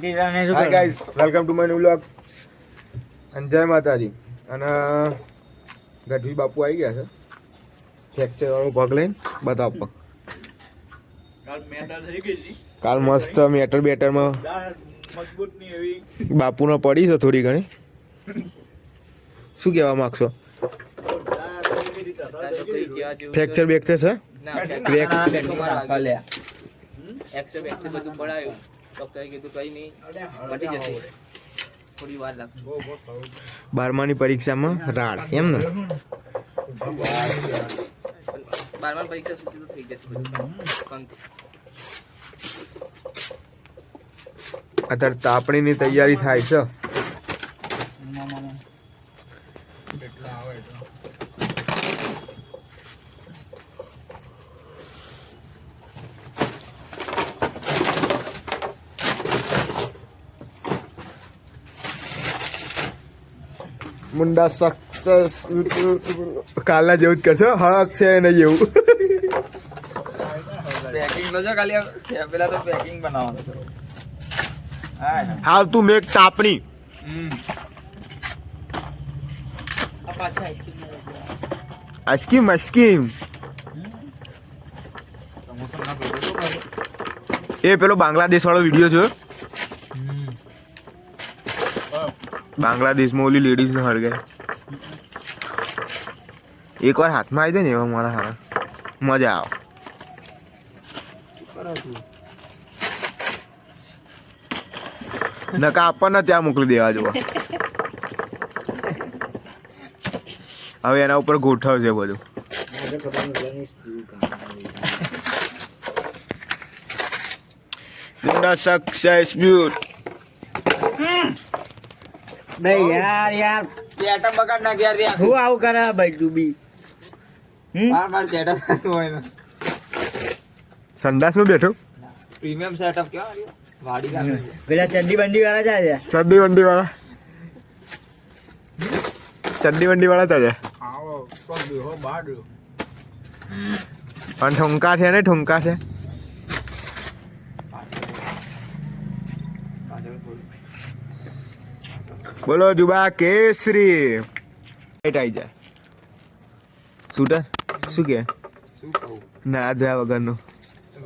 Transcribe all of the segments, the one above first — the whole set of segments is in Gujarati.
Hi guys, welcome to my new vlog અને જય માતાજી. અને ગઢવી બાપુ આવી ગયા છે ફ્રેક્ચર વાળો પગ લઈને. બતાવ પગ. કાલ મસ્ત મેટર બેટરમાં બાપુને પડી છે થોડી ઘણી. શું કહેવા માંગશો? ફ્રેક્ચર બેક્ચર છે? બારમાની પરીક્ષામાં રાડ એમ ને? અત્યારે તાપણીની તૈયારી થાય છે. મુંડા સક્સેસ કાલના જેવું જ કરશો. હક છે નહીં એવું. પેકિંગ તો જો ખાલી પેલા તો પેકિંગ બનાવવાનું. હાવ તું મેક તાપણી. આઈસ્ક્રીમ એ પેલો બાંગ્લાદેશ વાળો વિડીયો જોયો? બાંગ્લાદેશમાં ઓલી લેડીઝ ને હળગાય. એકવાર હાથમાં આવી જાય ને એવા મારા હારા મજા આવે. નકા આપણને ત્યાં મોકલી દેવા જોવા. હવે એના ઉપર ગોઠવશે બધું. સક્સેસ બ્યુટ. નહીં યાર સેટઅપ બગાડ નાખ યાર ત્યાં. હું આવું કરે ભાઈ તું બી બાર સેટઅપ હોય ને. સંડાસમાં બેઠો પ્રીમિયમ સેટઅપ કેવા વાડી ગામ પેલા ચડ્ડી બંડી વાળા જાય છે. ચડ્ડી વંડી વાળા થાય અને ઠુમકા છે ને ઠુમકા છે. બોલો જુબા કેસરી. આવી જાય શૂટર. શું કે શું કહું ના ધોયા વગરનું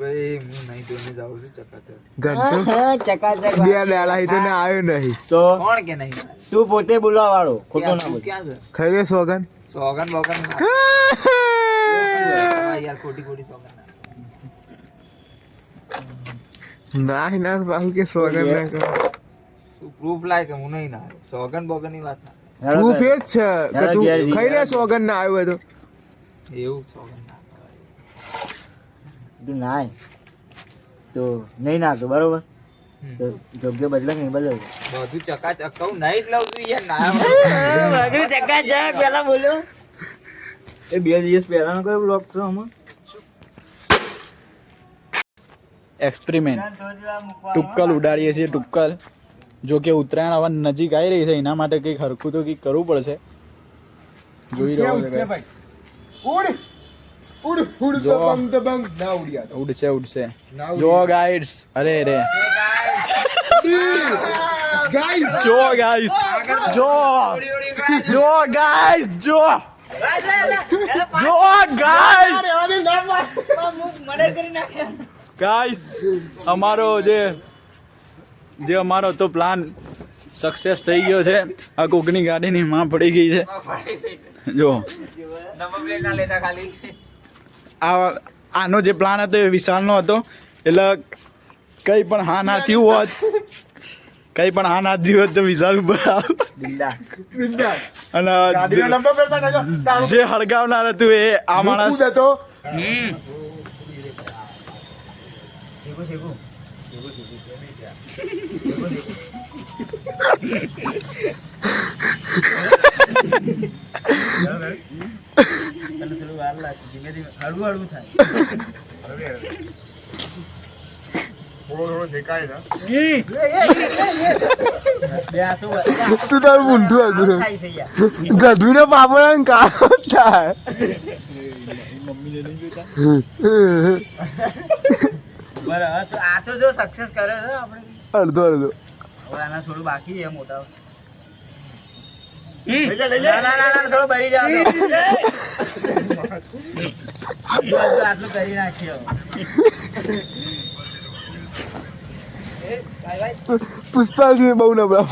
ભાઈ હું નહીં ધોઈને જાઉં છું ચકાચક. ઘંટો ચકાચક બે દાડા તો ને આવ્યો નહીં તો કોણ કે નહીં તું પોતે બોલાવા વાળો ખોટો ના તું બોલ. ક્યાં છે ખાઈ લે સોગન. સોગન બોગન યાર ખોટી સોગન ના પાછું કે સોગન ના કરો. તું પ્રૂફ લાય કે હું નહીં ના સોગન બોગન ની વાત ના પ્રૂફ એ જ છે કે તું ઘેર જઈ ખાઈ લે સોગન ના આવ્યો તો. એવું સોગન ના તું નાય તો નહીં નાખતો બરોબર તો યોગ્ય બદલે નહીં બદલે બધું ચકાચક કહું નહીં જ લઉં છું યાર ના બધું ચકાચક પેલા બોલ્યો એ 2 દિવસ પહેલાનો કયો બ્લોગ છો આમાં એક્સપેરિમેન્ટ ટુક્કલ ઉડાડીએ છીએ. ટુક્કલ જો કે ઉત્તરાયણ હવે નજીક આવી રહી છે એના માટે કંઈક હરખું તો કંઈક કરવું પડશે. જોઈ રહ્યો છે જો ઉડશે જો ગાઈડ્સ. અરે રે જો ગાઈસ જો ગાઈસ જો ગાઈસ અમારો જે અમારો તો પ્લાન સક્સેસ થઈ ગયો છે. આ કોકની ગાડીની માં પડી ગઈ છે. જો નંબર પ્લેટ ના લેતા ખાલી આનો જે પ્લાન હતો એ વિશાલનો હતો. એટલે કંઈ પણ હા ના થયું હોત તો વિશાલ ઉપર અને જે હળગાવનાર હતું એ આ માણસ હતો. હળવું થાય થોડો શેકાય ને તું તારું ઊંધું આગળ ગધુને પાપડ ને કાળો થાય. બરાબર, તો આ તો જો સક્સેસ કરે છે આપણે અડધો અડધો. હવે આના થોડું બાકી છે મોટા. ના, થોડું બળી જાવ તો. આટલું કરી નાખ્યો. પુષ્પા છે બહુ નબળા.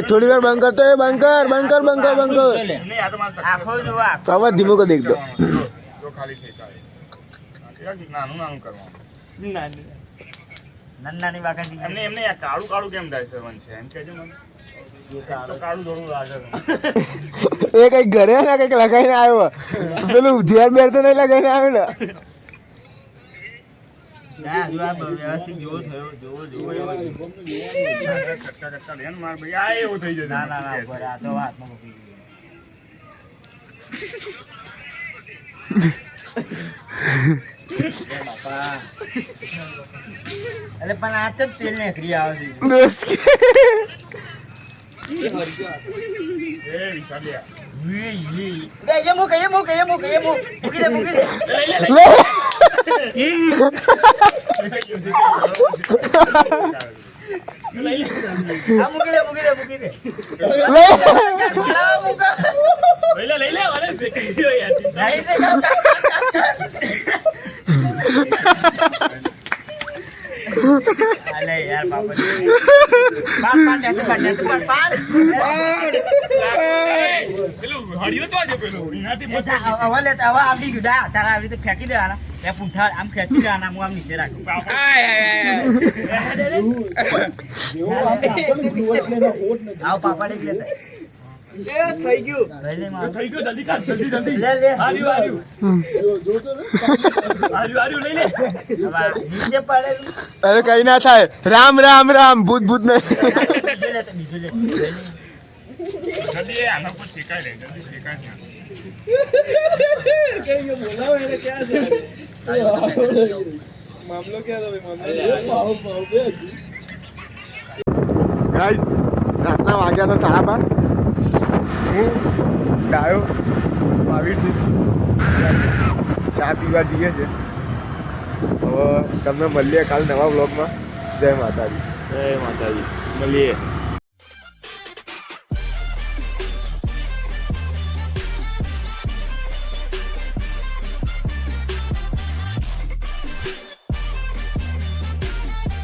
થોડી વાર બંધ કરતો બંકર બંકર બંકર બંકર. આખો જો આખો. અવાજ ધીમો કરી દેખતો. નાની બાકાજી. એમને કાળું કાળું કેમ થાય છે વંશે એમ કેજો મને તો કાળું થોડું લાગે એ કઈક ઘરે ને કઈક લગાઈને આવ્યો. પેલું ઝેર બેર તો નહીં લગાઈને આવ્યો ને. ના જો આ વ્યવસ્થિત જોવો થયો જોવો કટકા કટકા લે ને માર ભાઈ આ એવું થઈ જશે ના ઉપર આ તો હાથમાં મૂકી દીધું. બાપા એટલે પણ આ ચમ તેલ નીકળી આવે છે. દોસ્ત એ વિશાલિયા બે એ મૂકી દે મૂકી દે. આ મૂકી દે. લઈ લે વાલે ફેંકી દો યાર નહીં છે અલે યાર બાપા પાડ પેલું હળિયો તો આજે પેલું એનાથી મસ્ત હવે આવડી ગયું તારા આવી રીતે ફેંકી દેવાના એ પૂંઠા આમ ખેંચી દેવાના હું આમ નીચે રાખું. આવ પાપા દેખ લેતા થઈ ગયું થઈ ગયો જલ્દી કાઢ જલ્દી લે આર્યું લઈ લે હવે નીચે પડેલું અરે કઈ ના થાય. રામ રામ રામ ભૂત ભૂત નહીં. બીજું લે જલ્દી આના પર ઠેકાઈ રે જલ્દી ઠેકાઈ ગાઈસ રાતના વાગ્યા તો 12:30. હું ડાયો આવીરસિંહ ચા પીવા જઈએ છે. હવે તમને મળીએ કાલ નવા વ્લોગમાં. જય માતાજી. જય માતાજી મળીએ.